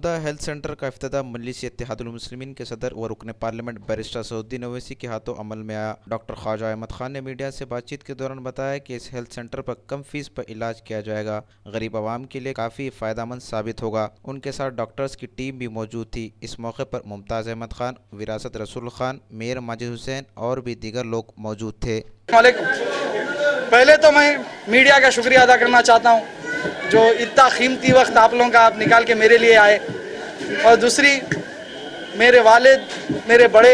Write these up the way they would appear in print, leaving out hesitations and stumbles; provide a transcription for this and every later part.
मौजूदा health centre का इफ्तिताह मजलिस इत्तेहादुल मुस्लिमीन के सदर व रुकन पार्लियामेंट बैरिस्टर सऊद्दीन ओवैसी के हाथों अमल में आया। डॉक्टर ख्वाजा अहमद खान ने मीडिया से बातचीत के दौरान बताया कि इस हेल्थ सेंटर पर कम फीस पर इलाज किया जाएगा, गरीब आवाम के लिए काफ़ी फ़ायदेमंद साबित होगा। उनके साथ डॉक्टर्स की टीम भी मौजूद थी। इस मौके पर मुमताज़ अहमद खान, विरासत रसूल खान, मेयर माजिद हुसैन और भी दीगर लोग मौजूद थे। पहले तो मैं मीडिया का शुक्रिया अदा करना चाहता हूँ जो इतना कीमती वक्त आप लोगों का आप निकाल के मेरे लिए आए, और दूसरी मेरे वालिद, मेरे बड़े,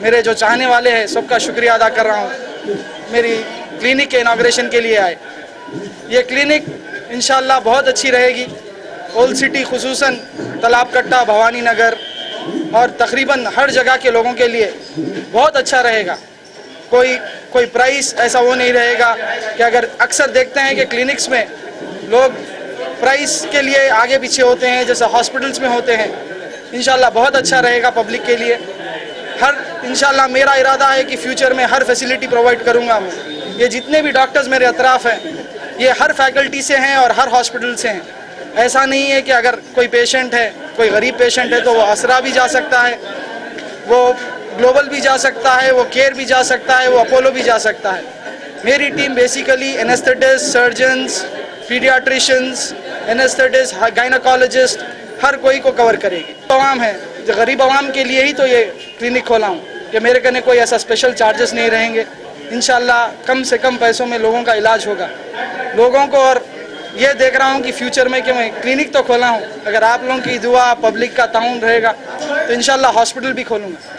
मेरे जो चाहने वाले हैं सबका शुक्रिया अदा कर रहा हूँ। मेरी क्लिनिक के इनाग्रेशन के लिए आए। ये क्लिनिक इंशाअल्लाह बहुत अच्छी रहेगी। ओल्ड सिटी खुसूसन तालाब कट्टा, भवानी नगर और तकरीबन हर जगह के लोगों के लिए बहुत अच्छा रहेगा। कोई प्राइस ऐसा वो नहीं रहेगा कि अगर अक्सर देखते हैं कि क्लिनिक्स में लोग प्राइस के लिए आगे पीछे होते हैं जैसे हॉस्पिटल्स में होते हैं। इंशाल्लाह बहुत अच्छा रहेगा पब्लिक के लिए। इंशाल्लाह मेरा इरादा है कि फ्यूचर में हर फैसिलिटी प्रोवाइड करूँगा मैं। ये जितने भी डॉक्टर्स मेरे अतराफ़ हैं ये हर फैकल्टी से हैं और हर हॉस्पिटल से हैं। ऐसा नहीं है कि अगर कोई पेशेंट है, कोई गरीब पेशेंट है तो वो असरा भी जा सकता है, वो ग्लोबल भी जा सकता है, वो केयर भी जा सकता है, वो अपोलो भी जा सकता है। मेरी team basically anaesthetist, surgeons, paediatricians, anaesthetist, gynaecologist हर कोई को कवर करेगी। आवाम है जो गरीब आवाम के लिए ही तो ये क्लिनिक खोला हूँ कि मेरे कने कोई ऐसा स्पेशल चार्जेस नहीं रहेंगे। इंशाल्लाह कम से कम पैसों में लोगों का इलाज होगा लोगों को। और ये देख रहा हूँ कि फ्यूचर में कि मैं क्लिनिक तो खोला हूँ, अगर आप लोगों की दुआ, पब्लिक का ताउन रहेगा तो इंशाल्लाह हॉस्पिटल भी खोलूँगा।